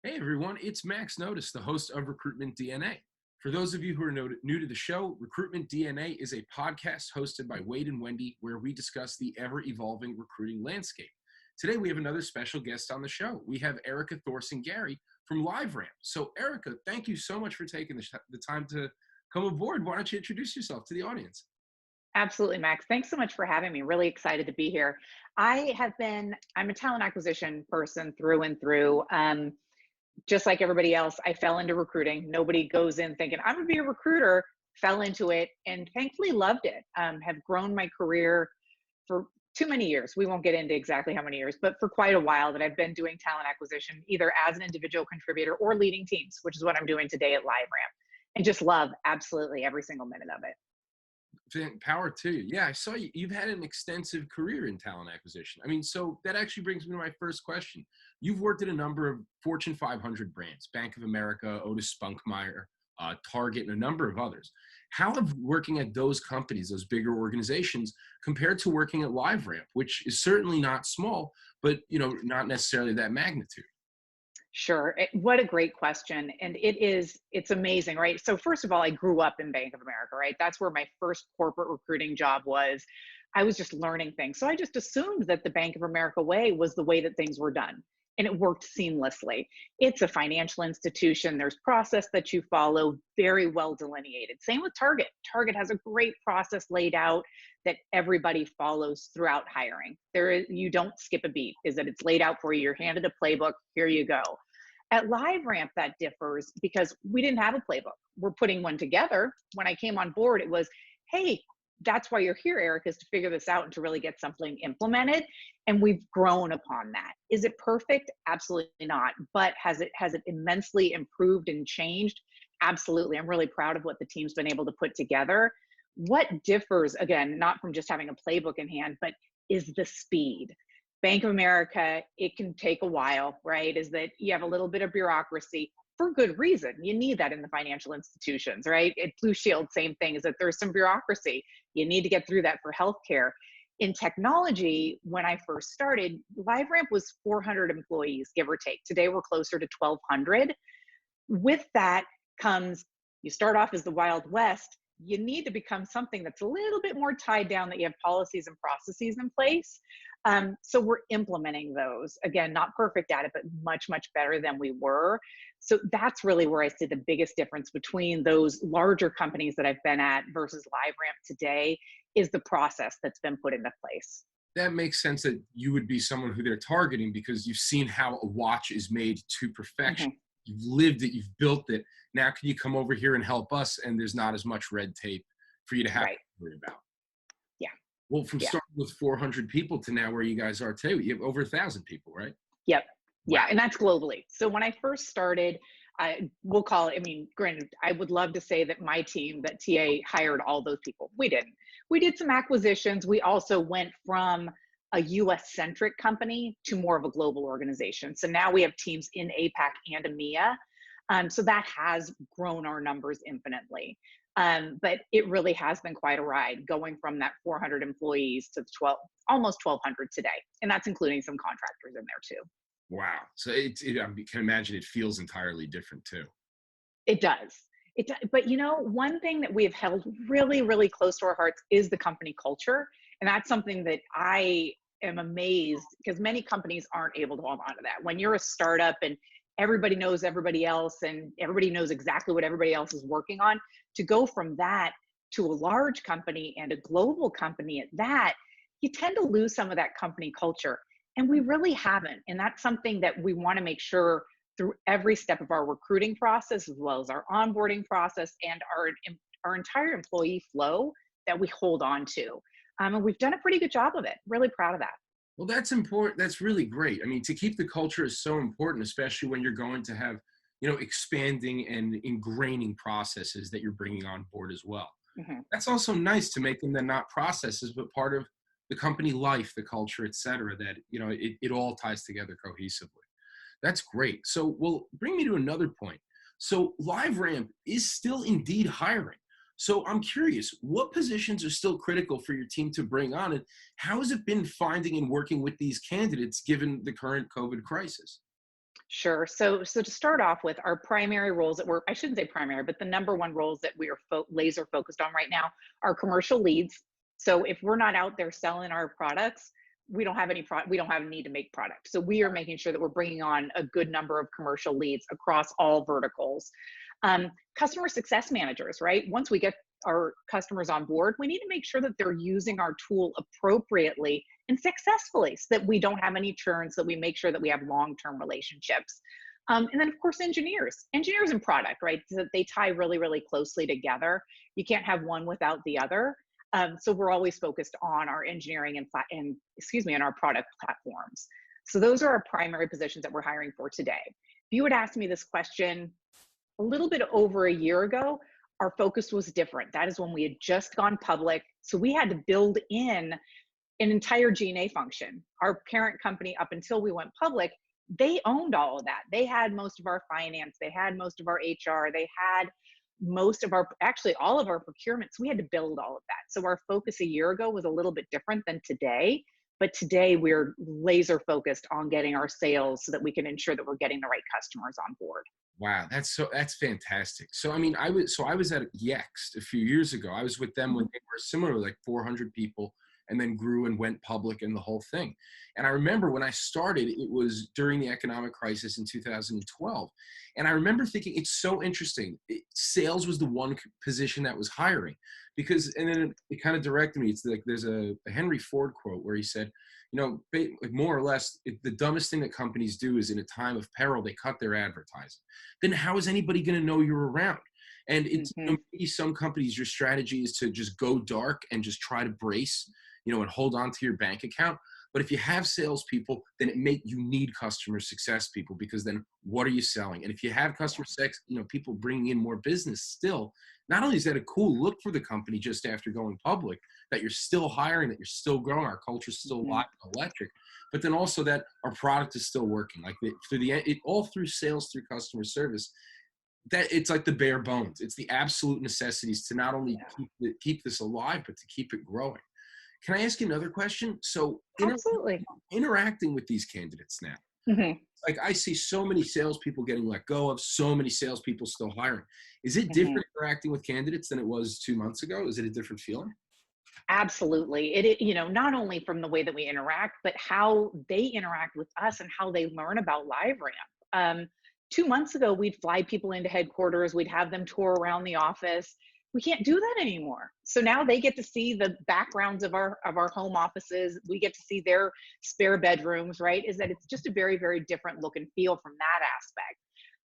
Hey everyone, it's Max Notice, the host of Recruitment DNA. For those of you who are new to the show, Recruitment DNA is a podcast hosted by Wade and Wendy where we discuss the ever-evolving recruiting landscape. Today we have another special guest on the show. We have Erika Thorson Garay from LiveRamp. So Erika, thank you so much for taking the time to come aboard. Why don't you introduce yourself to the audience? Absolutely, Max. Thanks so much for having me. Really excited to be here. I'm a talent acquisition person through and through. Just like everybody else, I fell into recruiting. Nobody goes in thinking, I'm going to be a recruiter, fell into it, and thankfully loved it. Have grown my career for too many years. We won't get into exactly how many years, but for quite a while that I've been doing talent acquisition, either as an individual contributor or leading teams, which is what I'm doing today at LiveRamp, and just love absolutely every single minute of it. Power to you. Yeah, I saw you've had an extensive career in talent acquisition. I mean, so that actually brings me to my first question. You've worked at a number of Fortune 500 brands, Bank of America, Otis Spunkmeyer, Target, and a number of others. How have working at those companies, those bigger organizations, compared to working at LiveRamp, which is certainly not small, but not necessarily that magnitude? Sure. What a great question. And it's amazing, right? So first of all, I grew up in Bank of America, right? That's where my first corporate recruiting job was. I was just learning things. So I just assumed that the Bank of America way was the way that things were done. And it worked seamlessly. It's a financial institution. There's process that you follow, very well delineated. Same with Target. Target has a great process laid out that everybody follows throughout hiring. You don't skip a beat, is that it's laid out for you. You're handed a playbook, here you go. At LiveRamp, that differs because we didn't have a playbook. We're putting one together. When I came on board, it was, hey, that's why you're here, Eric, is to figure this out and to really get something implemented. And we've grown upon that. Is it perfect? Absolutely not. But has it immensely improved and changed? Absolutely. I'm really proud of what the team's been able to put together. What differs, again, not from just having a playbook in hand, but is the speed. Bank of America, it can take a while, right? Is that you have a little bit of bureaucracy for good reason. You need that in the financial institutions, right? At Blue Shield, same thing, is that there's some bureaucracy. You need to get through that for healthcare. In technology, when I first started, LiveRamp was 400 employees, give or take. Today, we're closer to 1,200. With that comes, you start off as the Wild West. You need to become something that's a little bit more tied down, that you have policies and processes in place. So we're implementing those. Again, not perfect at it, but much, much better than we were. So that's really where I see the biggest difference between those larger companies that I've been at versus LiveRamp today, is the process that's been put into place. That makes sense that you would be someone who they're targeting because you've seen how a watch is made to perfection. Mm-hmm. You've lived it, you've built it. Now can you come over here and help us? And there's not as much red tape for you to have Right. to worry about. Yeah. Well, from Yeah. starting with 400 people to now where you guys are today, you have over 1,000 people, right? Yep. Wow. Yeah. And that's globally. So when I first started, we'll call it, I mean, granted, I would love to say that my team, that TA hired all those people. We didn't. We did some acquisitions. We also went from a US centric company to more of a global organization. So now we have teams in APAC and EMEA. So that has grown our numbers infinitely. But it really has been quite a ride, going from that 400 employees to almost 1,200 today. And that's including some contractors in there too. Wow. So I can imagine it feels entirely different too. It does. But one thing that we have held really, really close to our hearts is the company culture. And that's something that I am amazed, because many companies aren't able to hold on to that. When you're a startup and everybody knows everybody else and everybody knows exactly what everybody else is working on, to go from that to a large company and a global company at that, you tend to lose some of that company culture. And we really haven't. And that's something that we want to make sure through every step of our recruiting process, as well as our onboarding process and our entire employee flow, that we hold on to. And we've done a pretty good job of it. Really proud of that. Well, that's important. That's really great. I mean, to keep the culture is so important, especially when you're going to have, expanding and ingraining processes that you're bringing on board as well. Mm-hmm. That's also nice to make them then not processes, but part of the company life, the culture, et cetera, that, it all ties together cohesively. That's great. So, well, bring me to another point. So LiveRamp is still indeed hiring. So I'm curious, what positions are still critical for your team to bring on, and how has it been finding and working with these candidates given the current COVID crisis? Sure. So to start off with, our primary roles that we're, I shouldn't say primary, but the number one roles that we are laser focused on right now are commercial leads. So if we're not out there selling our products, we don't have a need to make product. So we are making sure that we're bringing on a good number of commercial leads across all verticals. Customer success managers, right? Once we get our customers on board, we need to make sure that they're using our tool appropriately and successfully so that we don't have any churn, so that we make sure that we have long-term relationships. And then of course, engineers and product, right? So that they tie really, really closely together. You can't have one without the other. So we're always focused on our engineering and our product platforms. So those are our primary positions that we're hiring for today. If you had asked me this question a little bit over a year ago, our focus was different. That is when we had just gone public. So we had to build in an entire G&A function. Our parent company, up until we went public, they owned all of that. They had most of our finance, they had most of our HR, they had most of our, actually all of our procurement. So we had to build all of that. So our focus a year ago was a little bit different than today. But today we're laser focused on getting our sales so that we can ensure that we're getting the right customers on board. Wow, that's fantastic. So I mean, I was at Yext a few years ago. I was with them when they were similar, like 400 people, and then grew and went public and the whole thing. And I remember when I started, it was during the economic crisis in 2012. And I remember thinking, it's so interesting. Sales was the one position that was hiring, because, and then it kind of directed me. It's like there's a Henry Ford quote where he said, you know, more or less, the dumbest thing that companies do is in a time of peril, they cut their advertising. Then how is anybody going to know you're around? And it's, you know, maybe some companies, your strategy is to just go dark and just try to brace, you know, and hold on to your bank account. But if you have salespeople, then you need customer success people, because then what are you selling? And if you have customer success, you know, people bringing in more business still, not only is that a cool look for the company just after going public, that you're still hiring, that you're still growing, our culture is still live and electric, but then also that our product is still working. Like all through sales, through customer service, that it's like the bare bones. It's the absolute necessities to not only keep this alive, but to keep it growing. Can I ask you another question? So Absolutely. interacting with these candidates now, like I see so many salespeople getting let go of, so many salespeople still hiring. Is it different interacting with candidates than it was 2 months ago? Is it a different feeling? Absolutely. It, you know, not only from the way that we interact, but how they interact with us and how they learn about LiveRamp. 2 months ago, we'd fly people into headquarters, we'd have them tour around the office. We can't do that anymore. So now they get to see the backgrounds of our home offices. We get to see their spare bedrooms, right? Is that it's just a very, very different look and feel from that aspect.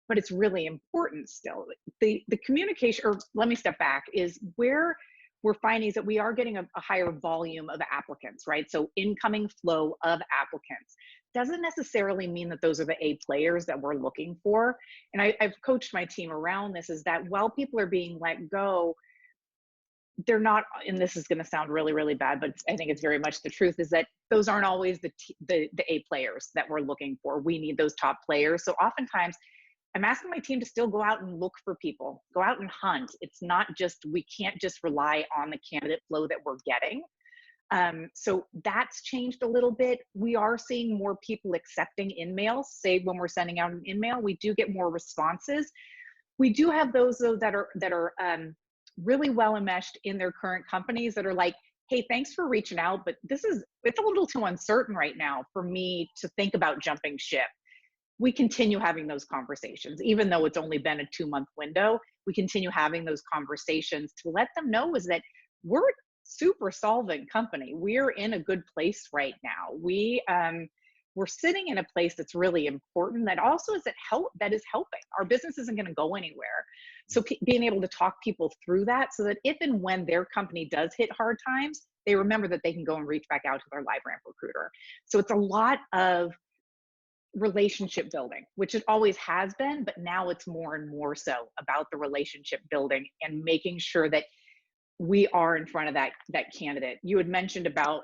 But it's really important still. The communication, or let me step back, is where we're finding is that we are getting a higher volume of applicants, right? So incoming flow of applicants doesn't necessarily mean that those are the A players that we're looking for. And I've coached my team around this, is that while people are being let go, they're not, and this is going to sound really, really bad, but I think it's very much the truth, is that those aren't always the A players that we're looking for. We need those top players. So oftentimes I'm asking my team to still go out and look for people, go out and hunt. It's not just, we can't just rely on the candidate flow that we're getting. So that's changed a little bit. We are seeing more people accepting in-mails. Say when we're sending out an in-mail, we do get more responses. We do have those though that are really well enmeshed in their current companies that are like, hey, thanks for reaching out, but it's a little too uncertain right now for me to think about jumping ship. We continue having those conversations, even though it's only been a 2-month window. We continue having those conversations to let them know is that we're a super solvent company. We're in a good place right now. We're sitting in a place that's really important, that also is that is helping. Our business isn't going to go anywhere. So being able to talk people through that, so that if and when their company does hit hard times, they remember that they can go and reach back out to their LiveRamp recruiter. So it's a lot of relationship building, which it always has been, but now it's more and more so about the relationship building and making sure that we are in front of that candidate. You had mentioned about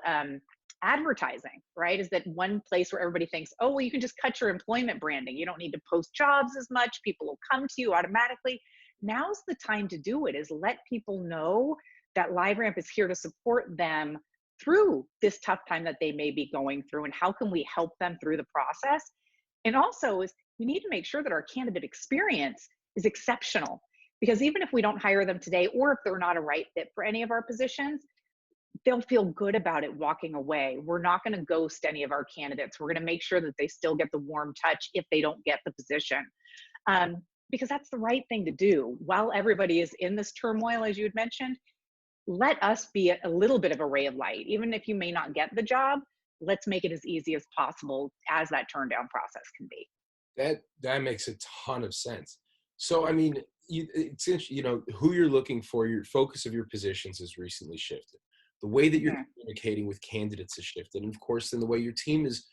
advertising, right? Is that one place where everybody thinks, oh, well, you can just cut your employment branding. You don't need to post jobs as much. People will come to you automatically. Now's the time to do it, is let people know that LiveRamp is here to support them through this tough time that they may be going through, and how can we help them through the process. And also is we need to make sure that our candidate experience is exceptional, because even if we don't hire them today, or if they're not a right fit for any of our positions, they'll feel good about it walking away. We're not going to ghost any of our candidates. We're going to make sure that they still get the warm touch if they don't get the position. Because that's the right thing to do. While everybody is in this turmoil, as you had mentioned, let us be a little bit of a ray of light. Even if you may not get the job, let's make it as easy as possible as that turn down process can be. That makes a ton of sense. So, I mean, it's interesting, who you're looking for, your focus of your positions has recently shifted. The way that you're communicating with candidates has shifted. And of course, then the way your team is,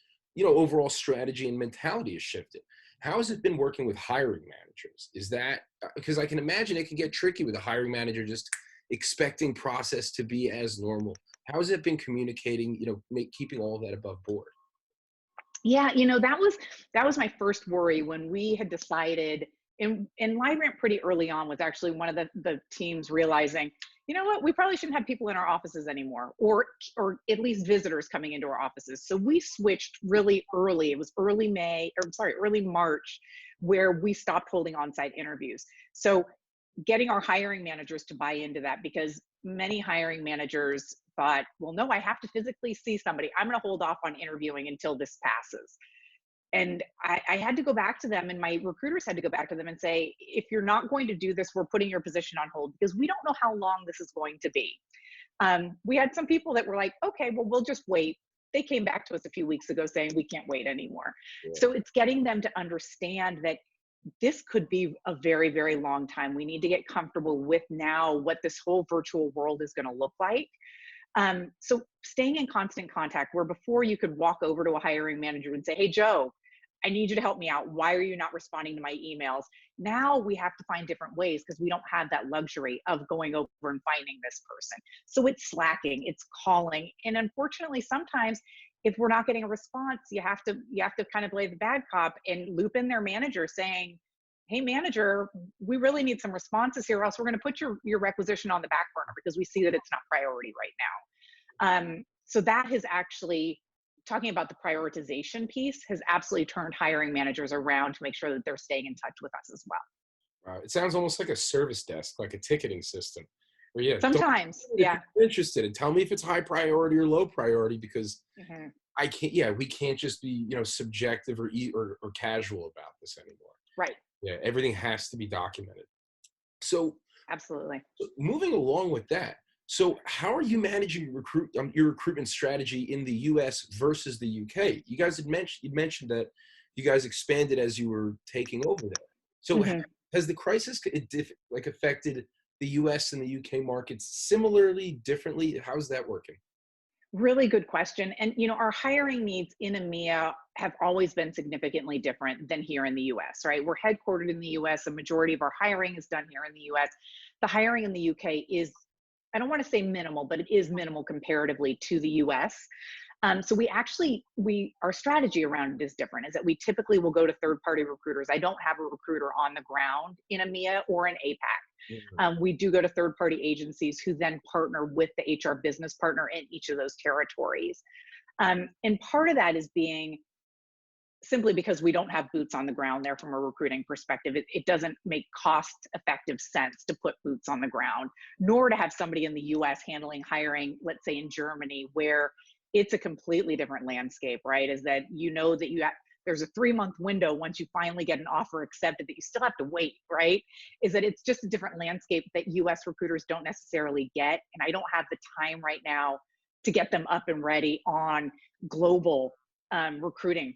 overall strategy and mentality has shifted. How has it been working with hiring managers? Is that, because I can imagine it can get tricky with a hiring manager just expecting process to be as normal. How has it been communicating, keeping all of that above board? Yeah, that was my first worry when we had decided in LiveRamp pretty early on. Was actually one of the teams realizing, you know what, we probably shouldn't have people in our offices anymore, or at least visitors coming into our offices. So we switched really early. It was early March, where we stopped holding on-site interviews. So getting our hiring managers to buy into that, because many hiring managers thought, well, no, I have to physically see somebody. I'm going to hold off on interviewing until this passes. And I had to go back to them, and my recruiters had to go back to them and say, if you're not going to do this, we're putting your position on hold, because we don't know how long this is going to be. We had some people that were like, okay, well, we'll just wait. They came back to us a few weeks ago saying we can't wait anymore. Yeah. So it's getting them to understand that this could be a very, very long time. We need to get comfortable with now what this whole virtual world is going to look like. So staying in constant contact, where before you could walk over to a hiring manager and say, hey, Joe, I need you to help me out. Why are you not responding to my emails? Now we have to find different ways, because we don't have that luxury of going over and finding this person. So it's slacking, it's calling. And unfortunately, sometimes if we're not getting a response, you have to kind of play the bad cop and loop in their manager saying, hey, manager, we really need some responses here, or else we're going to put your requisition on the back burner because we see that it's not priority right now. So that has actually, talking about the prioritization piece, has absolutely turned hiring managers around to make sure that they're staying in touch with us as well. Wow. It sounds almost like a service desk, like a ticketing system. Where, yeah, sometimes, yeah. If you're interested, and tell me if it's high priority or low priority, because I can't. Yeah, we can't just be subjective or casual about this anymore. Right. Yeah, everything has to be documented. So absolutely. Moving along with that, so how are you managing your recruitment strategy in the U.S. versus the U.K.? You guys had mentioned that you guys expanded as you were taking over there. So has the crisis affected the U.S. and the U.K. markets similarly, differently? How's that working? Really good question. And our hiring needs in EMEA have always been significantly different than here in the US, right? We're headquartered in the US. A majority of our hiring is done here in the US. The hiring in the UK is, I don't want to say minimal, but it is minimal comparatively to the US. So our strategy around it is different, is that we typically will go to third-party recruiters. I don't have a recruiter on the ground in EMEA or in APAC. We do go to third-party agencies who then partner with the HR business partner in each of those territories. And part of that is being simply because we don't have boots on the ground there from a recruiting perspective. It doesn't make cost-effective sense to put boots on the ground, nor to have somebody in the US handling hiring, let's say in Germany, where it's a completely different landscape, right? Is that that there's a 3-month window once you finally get an offer accepted that you still have to wait, right? Is that it's just a different landscape that US recruiters don't necessarily get. And I don't have the time right now to get them up and ready on global recruiting.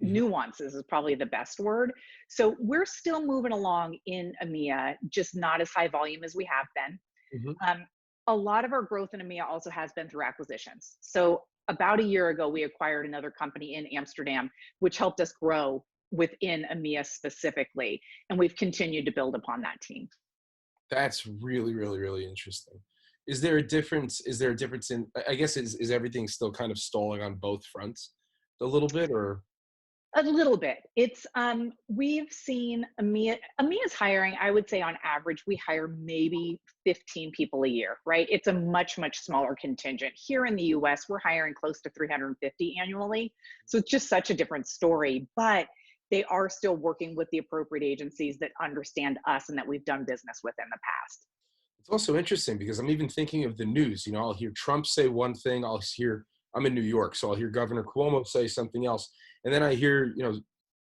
Nuances is probably the best word. So we're still moving along in EMEA, just not as high volume as we have been. A lot of our growth in EMEA also has been through acquisitions. So about a year ago, we acquired another company in Amsterdam, which helped us grow within EMEA specifically. And we've continued to build upon that team. That's really, really, really interesting. Is there a difference in, I guess, is everything still kind of stalling on both fronts a little bit, or? A little bit. It's we've seen EMEA's hiring, I would say on average, we hire maybe 15 people a year, right? It's a much, much smaller contingent. Here in the US, we're hiring close to 350 annually. So it's just such a different story. But they are still working with the appropriate agencies that understand us and that we've done business with in the past. It's also interesting because I'm even thinking of the news. I'll hear Trump say one thing. I'm in New York, so I'll hear Governor Cuomo say something else. And then I hear,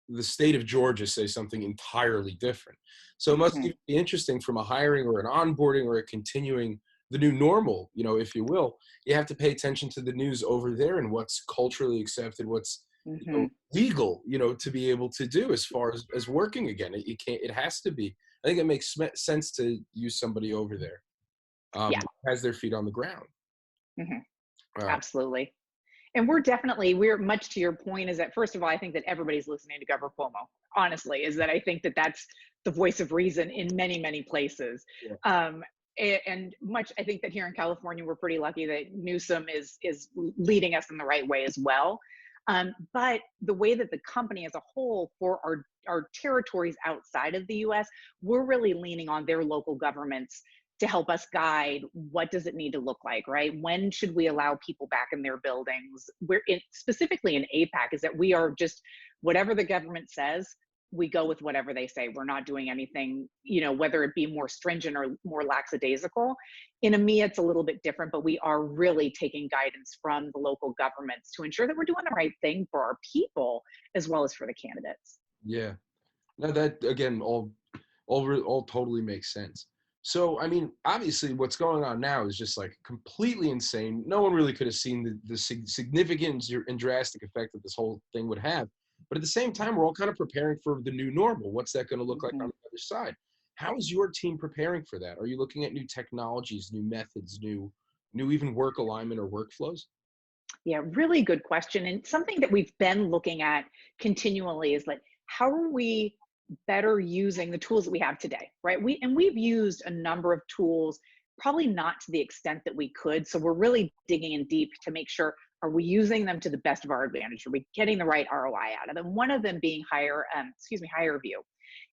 the state of Georgia say something entirely different. So it must Mhm. be interesting from a hiring or an onboarding or a continuing the new normal, if you will. You have to pay attention to the news over there and what's culturally accepted, what's, Mhm. legal, to be able to do as far as working again. It has to be. I think it makes sense to use somebody over there, Yeah. has their feet on the ground. Mhm. Uh, Absolutely. And we're much to your point is that, first of all, I think that everybody's listening to Governor Cuomo, honestly, is that I think that that's the voice of reason in many, many places. yeah, Um, and much, I think that here in California, we're pretty lucky that Newsom is leading us in the right way as well. But the way that the company as a whole for our territories outside of the US, we're really leaning on their local governments to help us guide what does it need to look like, right? When should we allow people back in their buildings? Specifically in APAC is that we are just whatever the government says, we go with whatever they say. We're not doing anything, whether it be more stringent or more lackadaisical. In EMEA, it's a little bit different, but we are really taking guidance from the local governments to ensure that we're doing the right thing for our people as well as for the candidates. yeah. No, that again, all totally makes sense. So, I mean, obviously, what's going on now is just like completely insane. No one really could have seen the significant and drastic effect that this whole thing would have. But at the same time, we're all kind of preparing for the new normal. What's that going to look like on Mhm. the other side? How is your team preparing for that? Are you looking at new technologies, new methods, new even work alignment or workflows? Yeah, really good question. And something that we've been looking at continually is like, how are we better using the tools that we have today, right? We've used a number of tools, probably not to the extent that we could. So we're really digging in deep to make sure, are we using them to the best of our advantage? Are we getting the right ROI out of them? One of them being HireVue,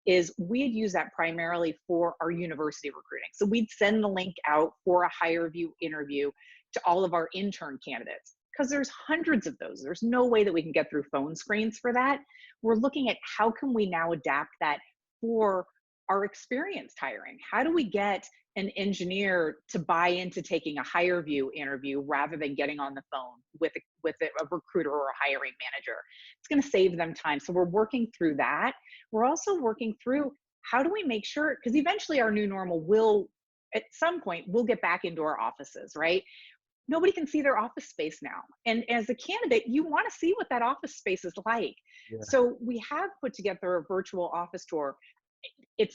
is we'd use that primarily for our university recruiting. So we'd send the link out for a HireVue interview to all of our intern candidates because there's hundreds of those. There's no way that we can get through phone screens for that. We're looking at how can we now adapt that for our experienced hiring? How do we get an engineer to buy into taking a HireVue interview rather than getting on the phone with a recruiter or a hiring manager? It's going to save them time. So we're working through that. We're also working through how do we make sure, because eventually our new normal will, at some point, we'll get back into our offices, right? Nobody can see their office space now. And as a candidate, you want to see what that office space is like. Yeah. So we have put together a virtual office tour. It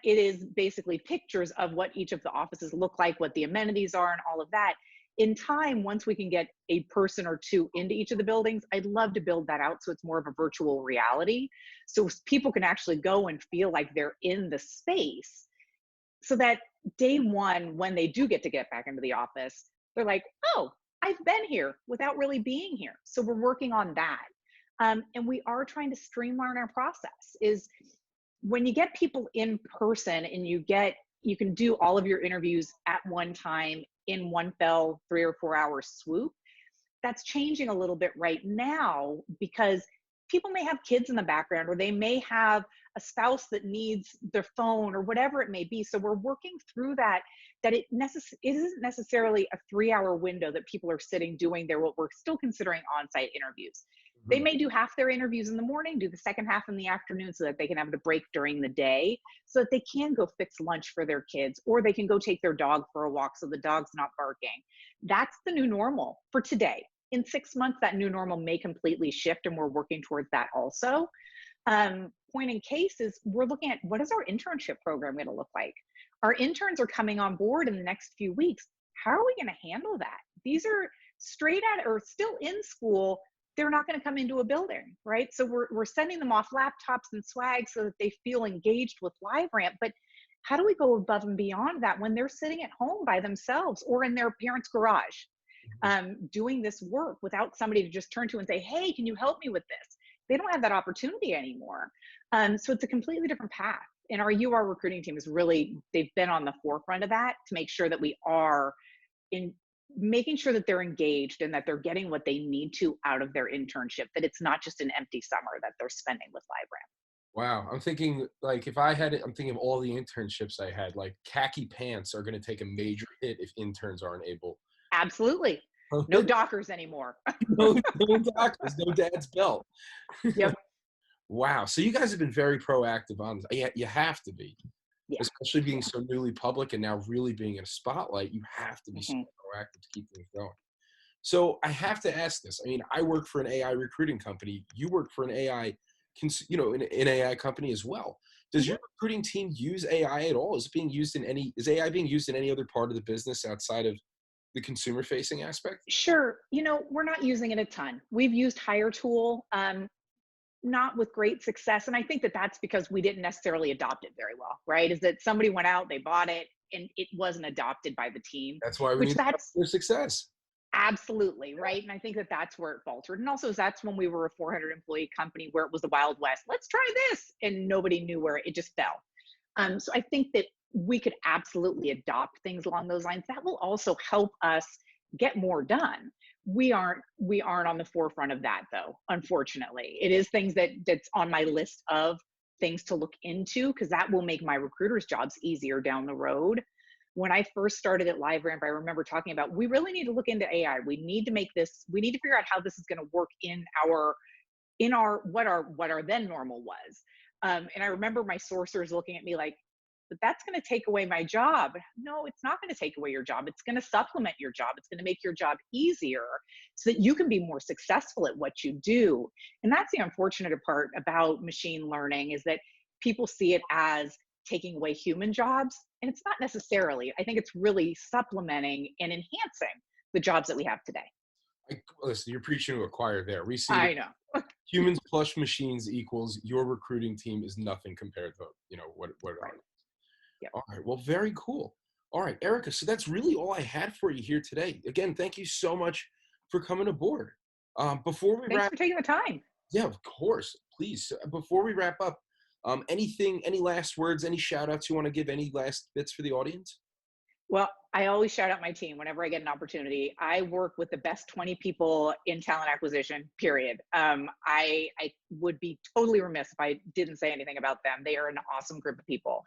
is basically pictures of what each of the offices look like, what the amenities are, and all of that. In time, once we can get a person or two into each of the buildings, I'd love to build that out so it's more of a virtual reality. So people can actually go and feel like they're in the space so that day one, when they do get back into the office, they're like, oh, I've been here without really being here. So we're working on that. And we are trying to streamline our process is when you get people in person and you can do all of your interviews at one time in one fell 3 or 4 hour swoop. That's changing a little bit right now because people may have kids in the background or they may have a spouse that needs their phone or whatever it may be. So we're working through that it isn't necessarily a 3 hour window that people are sitting doing what we're still considering on-site interviews. They Mhm. may do half their interviews in the morning, do the second half in the afternoon so that they can have the break during the day so that they can go fix lunch for their kids or they can go take their dog for a walk so the dog's not barking. That's the new normal for today. In 6 months, that new normal may completely shift, and we're working towards that also. Point in case is we're looking at what is our internship program going to look like? Our interns are coming on board in the next few weeks. How are we going to handle that? These are straight out or still in school. They're not going to come into a building, right? So we're sending them off laptops and swag so that they feel engaged with LiveRamp. But how do we go above and beyond that when they're sitting at home by themselves or in their parents' garage? Doing this work without somebody to just turn to and say, hey, can you help me with this? they don't have that opportunity anymore. So it's a completely different path. And our UR recruiting team is really, they've been on the forefront of that to make sure that we are in making sure that they're engaged and that they're getting what they need to out of their internship, that it's not just an empty summer that they're spending with LiveRamp. Wow. I'm thinking like if I had it, I'm thinking of all the internships I had, like khaki pants are going to take a major hit if interns aren't able. Absolutely. No Dockers anymore. No doctors, no dad's belt. Yep. Wow. So you guys have been very proactive on this. Yeah, you have to be, Yeah. especially being so newly public and now really being in a spotlight. You have to be so Mm-hmm. proactive to keep things going. So I have to ask this. I mean, I work for an AI recruiting company. You work for an AI, an AI company as well. Does your recruiting team use AI at all? Is it being used in any? Is AI being used in any other part of the business outside of the consumer-facing aspect? Sure. We're not using it a ton. We've used Hire Tool, not with great success. And I think that that's because we didn't necessarily adopt it very well, right? Is that somebody went out, they bought it, and it wasn't adopted by the team, That's why we which need that's their success. absolutely right. And I think that that's where it faltered. And also, that's when we were a 400 employee company where it was the Wild West. Let's try this. And nobody knew where it just fell. So I think that we could absolutely adopt things along those lines. That will also help us get more done. We aren't on the forefront of that though, unfortunately. It is things that's on my list of things to look into, because that will make my recruiters' jobs easier down the road. When I first started at LiveRamp, I remember talking about, we really need to look into AI. We need to figure out how this is going to work in what our then normal was. And I remember my sourcers looking at me like, but that's going to take away my job. No, it's not going to take away your job. It's going to supplement your job. It's going to make your job easier so that you can be more successful at what you do. And that's the unfortunate part about machine learning, is that people see it as taking away human jobs. And it's not necessarily. I think it's really supplementing and enhancing the jobs that we have today. Listen, you're preaching to a choir there. We see I know. humans plus machines equals your recruiting team is nothing compared to, what Right. Yep. All right. Well, very cool. All right, Erika. So that's really all I had for you here today. Again, thank you so much for coming aboard. Before we Thanks for taking the time. yeah, of course, please. Before we wrap up, any last words, any shout outs you want to give, any last bits for the audience? Well, I always shout out my team whenever I get an opportunity. I work with the best 20 people in talent acquisition, period. I would be totally remiss if I didn't say anything about them. They are an awesome group of people.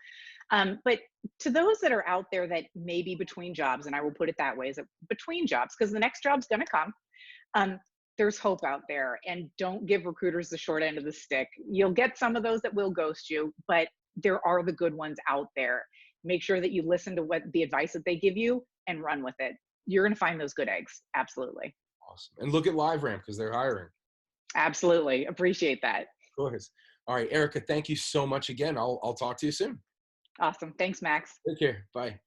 But to those that are out there that may be between jobs, and I will put it that way, is that between jobs, because the next job's going to come, there's hope out there. And don't give recruiters the short end of the stick. You'll get some of those that will ghost you, but there are the good ones out there. Make sure that you listen to what the advice that they give you and run with it. You're going to find those good eggs. Absolutely. Awesome. And look at LiveRamp because they're hiring. Absolutely. Appreciate that. Of course. All right, Erika, thank you so much again. I'll talk to you soon. Awesome. Thanks, Max. Take care. Bye.